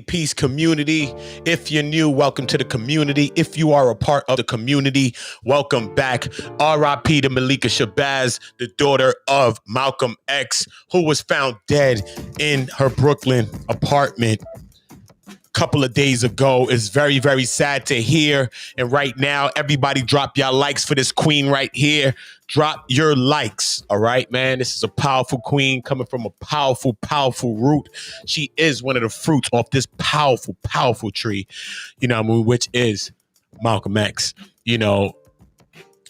Peace community. If you're new, welcome to the community. If you are a part of the community, welcome back. R.I.P. to Malikah Shabazz, the daughter of Malcolm X, who was found dead in her Brooklyn apartment couple of days ago. Is very, very sad to hear. And right now, everybody drop y'all likes for this queen right here. Drop your likes. All right, man. This is a powerful queen coming from a powerful, powerful root. She is one of the fruits off this powerful, powerful tree, which is Malcolm X.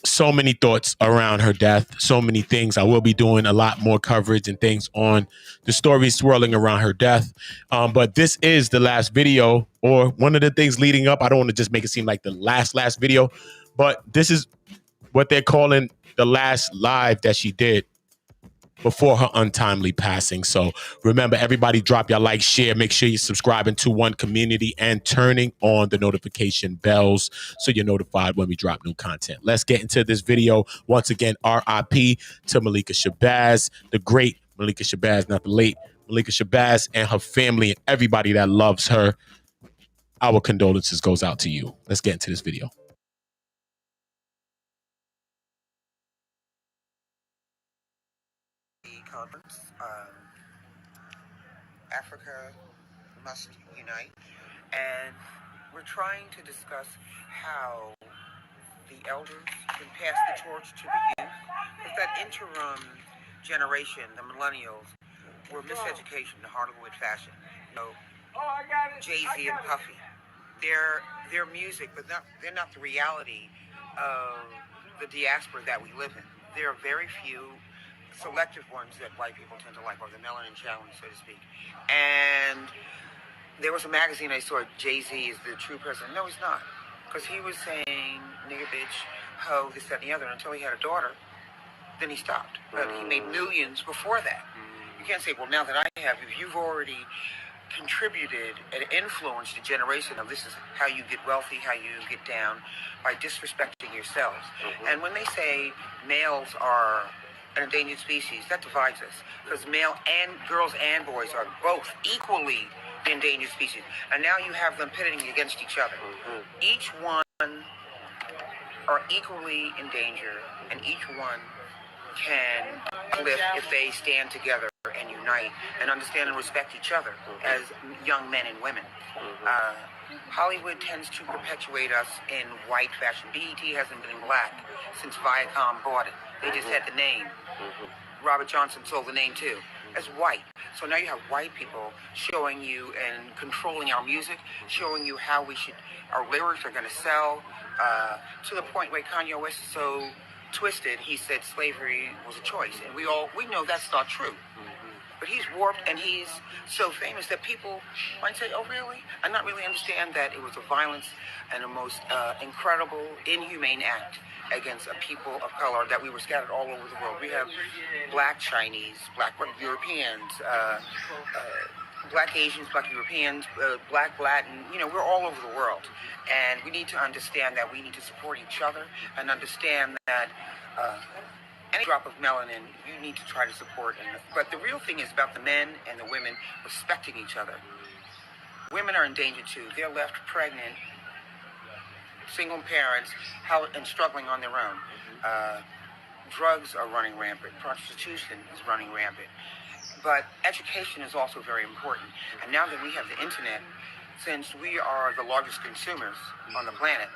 So many thoughts around her death, so many things. I will be doing a lot more coverage and things on the stories swirling around her death. But this is the last video, or one of the things leading up. I don't want to just make it seem like the last video, but this is what they're calling the last live that she did before her untimely passing. So remember, everybody drop your like, share, make sure you're subscribing to One Community and turning on the notification bells so you're notified when we drop new content. Let's get into this video. Once again, RIP to Malikah Shabazz, the great Malikah Shabazz, not the late Malikah Shabazz, and her family and everybody that loves her. Our condolences goes out to you. Let's get into this video. Conference. Africa must unite, and we're trying to discuss how the elders can pass the torch to the youth. With that interim generation, the millennials, were miseducation in Hollywood fashion. Jay-Z and Puffy, they're music, but they're not the reality of the diaspora that we live in. There are very few selective ones that white people tend to like, or the melanin challenge, so to speak. And there was a magazine I saw, Jay-Z is the true president. No, he's not. Because he was saying, nigga, bitch, ho, this, that, and the other, until he had a daughter. Then he stopped. But he made millions before that. You can't say, well, now that I have, if you've already contributed and influenced a generation of this is how you get wealthy, how you get down, by disrespecting yourselves. And when they say males are an endangered species, that divides us, because male and girls and boys are both equally the endangered species, and now you have them pitting against each other. Each one are equally in danger, and each one can live if they stand together and unite and understand and respect each other as young men and women. Hollywood tends to perpetuate us in white fashion. BET hasn't been black since Viacom bought it. They just had the name. Robert Johnson sold the name too, as white. So now you have white people showing you and controlling our music, showing you how our lyrics are going to sell, to the point where Kanye West is so twisted, he said slavery was a choice. And we know that's not true. But he's warped, and he's so famous that people might say, oh, really? And not really understand that it was a violence and a most incredible, inhumane act against a people of color, that we were scattered all over the world. We have black Chinese, black Europeans, black Asians, black Europeans, black Latin, we're all over the world. And we need to understand that we need to support each other and understand that any drop of melanin, you need to try to support. But the real thing is about the men and the women respecting each other. Women are in danger too. They're left pregnant, single parents, and struggling on their own. Drugs are running rampant. Prostitution is running rampant. But education is also very important. And now that we have the internet, since we are the largest consumers on the planet,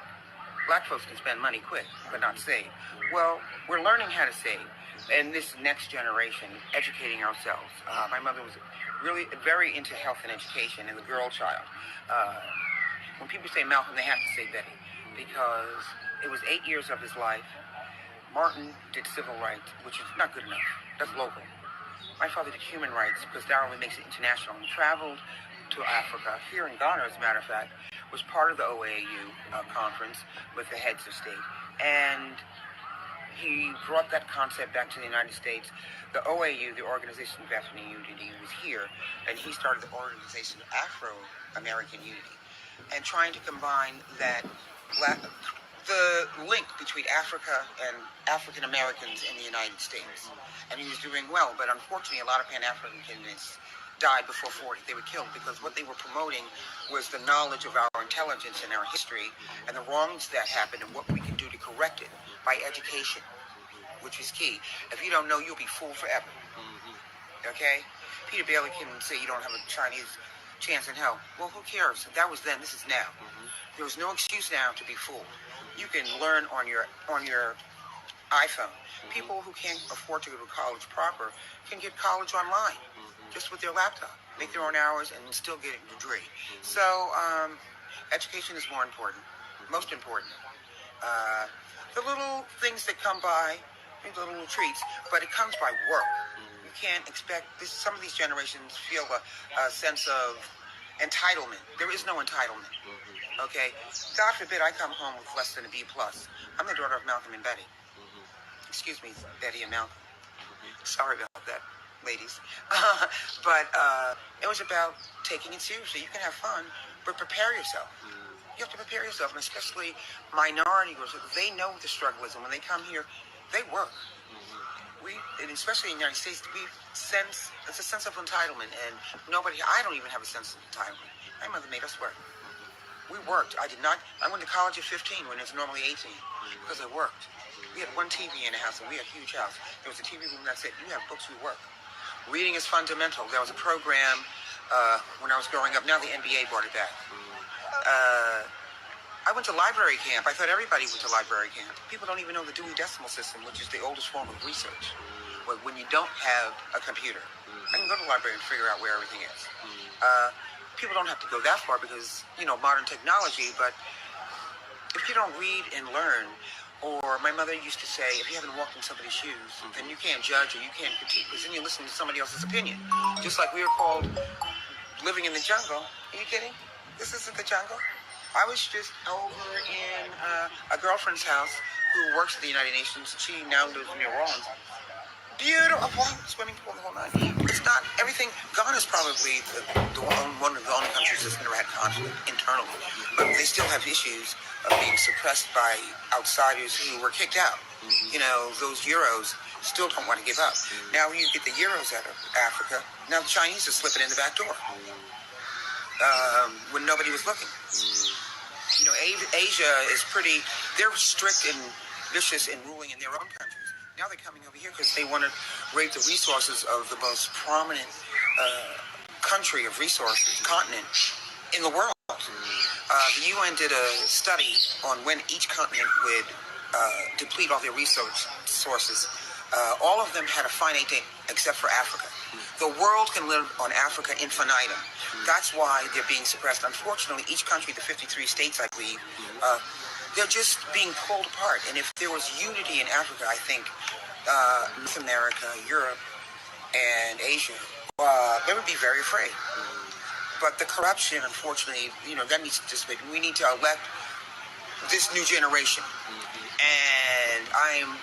black folks can spend money quick, but not save. Well, we're learning how to save. And this next generation, educating ourselves. My mother was really very into health and education, and the girl child. When people say Malcolm, they have to say Betty, because it was 8 years of his life. Martin did civil rights, which is not good enough. That's local. My father did human rights, because Darwin makes it international. He traveled to Africa, here in Ghana, as a matter of fact, was part of the OAU conference with the heads of state. And he brought that concept back to the United States. The OAU, the Organization of African Unity, was here, and he started the organization Afro-American Unity, and trying to combine the link between Africa and African Americans in the United States. And he was doing well, but unfortunately a lot of Pan-Africanists died before 40. They were killed because what they were promoting was the knowledge of our intelligence and our history and the wrongs that happened and what we can do to correct it by education, which is key. If you don't know, you'll be fooled forever. Okay? Peter Bailey can say you don't have a Chinese chance in hell. Well, who cares? That was then. This is now. There is no excuse now to be fooled. You can learn on your iPhone. People who can't afford to go to college proper can get college online, just with their laptop, make their own hours, and still get a degree. So, education is more important, most important. The little things that come by, the little treats, but it comes by work. You can't expect this. Some of these generations feel a sense of entitlement. There is no entitlement. Okay, God forbid I come home with less than a B+. I'm the daughter of Malcolm and Betty. Excuse me, Betty and Malcolm. Sorry about that, ladies. But it was about taking it seriously. You can have fun, but prepare yourself. You have to prepare yourself, and especially minority groups. They know what the struggle is, and when they come here, they work. And especially in the United States, it's a sense of entitlement, and I don't even have a sense of entitlement. My mother made us work. We worked. I went to college at 15 when it's normally 18 because I worked. We had one TV in the house, and we had a huge house. There was a TV room that said, you have books, we work. Reading is fundamental. There was a program when I was growing up. Now the NBA brought it back. I went to library camp. I thought everybody went to library camp. People don't even know the Dewey Decimal System, which is the oldest form of research. But when you don't have a computer, I can go to the library and figure out where everything is. People don't have to go that far because, modern technology, but if you don't read and learn, or my mother used to say, if you haven't walked in somebody's shoes, then you can't judge or you can't critique, because then you're listening to somebody else's opinion. Just like we were called living in the jungle. Are you kidding? This isn't the jungle. I was just over in a girlfriend's house who works at the United Nations. She now lives in New Orleans. Beautiful swimming pool, the whole night. It's not everything. Ghana is probably one of the only countries that's never had conflict internally, but they still have issues of being suppressed by outsiders who were kicked out. Those Euros still don't want to give up. Now you get the Euros out of Africa. Now the Chinese are slipping in the back door when nobody was looking. Asia is they're strict and vicious in ruling in their own countries. Now they're coming over here because they want to rape the resources of the most prominent country of resources, continent in the world. The UN did a study on when each continent would deplete all their resource sources. All of them had a finite date except for Africa. The world can live on Africa infinitum. That's why they're being suppressed. Unfortunately, each country, the 53 states, I believe, they're just being pulled apart. And if there was unity in Africa, I think North America, Europe, and Asia, they would be very afraid. But the corruption, unfortunately, that needs to dissipate. We need to elect this new generation. And I'm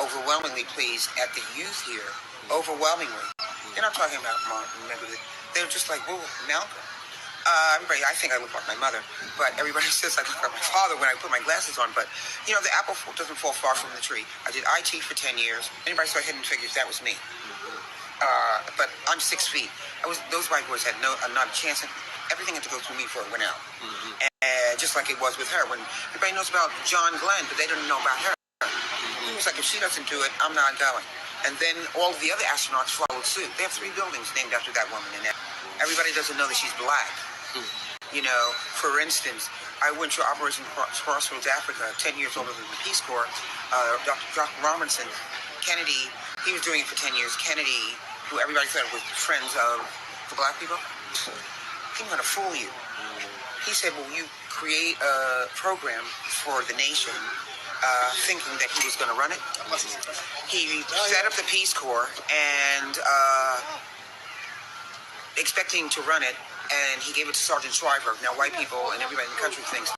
overwhelmingly pleased at the youth here. Overwhelmingly. They're not talking about Martin. They're just like, whoa, Malcolm. Everybody, I think I look like my mother, but everybody says I look like my father when I put my glasses on. But, the apple doesn't fall far from the tree. I did IT for 10 years. Anybody saw Hidden Figures, that was me. But I'm 6 feet. Those white boys had not a chance. Everything had to go through me before it went out. And just like it was with her. When everybody knows about John Glenn, but they didn't know about her. He was like, if she doesn't do it, I'm not going. And then all of the other astronauts followed suit. They have 3 buildings named after that woman. And everybody doesn't know that she's black. For instance, I went to Operation Crossroads Africa, 10 years older than the Peace Corps. Dr. Robinson, Kennedy, he was doing it for 10 years. Kennedy, who everybody thought was friends of the black people, he's going to fool you. He said, well, you create a program for the nation, thinking that he was going to run it. He set up the Peace Corps and expecting to run it, and he gave it to Sergeant Shriver. Now, white people and everybody in the country thinks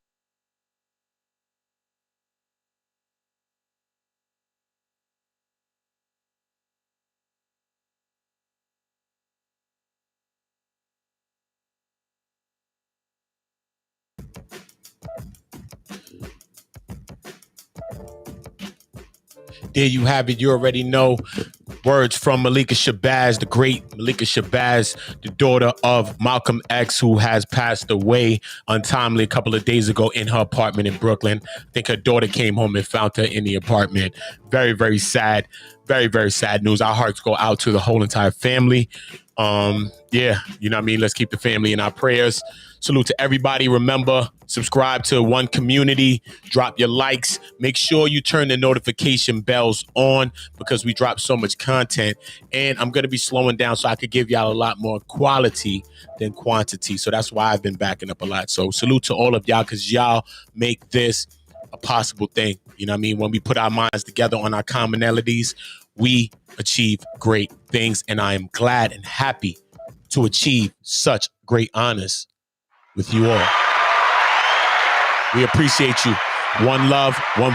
there you have it. You already know Words from Malikah Shabazz, the great Malikah Shabazz, the daughter of Malcolm X, who has passed away untimely a couple of days ago in her apartment in Brooklyn. I think her daughter came home and found her in the apartment. Very, very sad. Very, very sad news. Our hearts go out to the whole entire family. Yeah, you know what I mean? Let's keep the family in our prayers. Salute to everybody. Remember, subscribe to One Community. Drop your likes. Make sure you turn the notification bells on because we drop so much content. And I'm going to be slowing down so I could give y'all a lot more quality than quantity. So that's why I've been backing up a lot. So salute to all of y'all because y'all make this a possible thing. You know what I mean? When we put our minds together on our commonalities, we achieve great things. And I am glad and happy to achieve such great honors with you all. We appreciate you. One love, one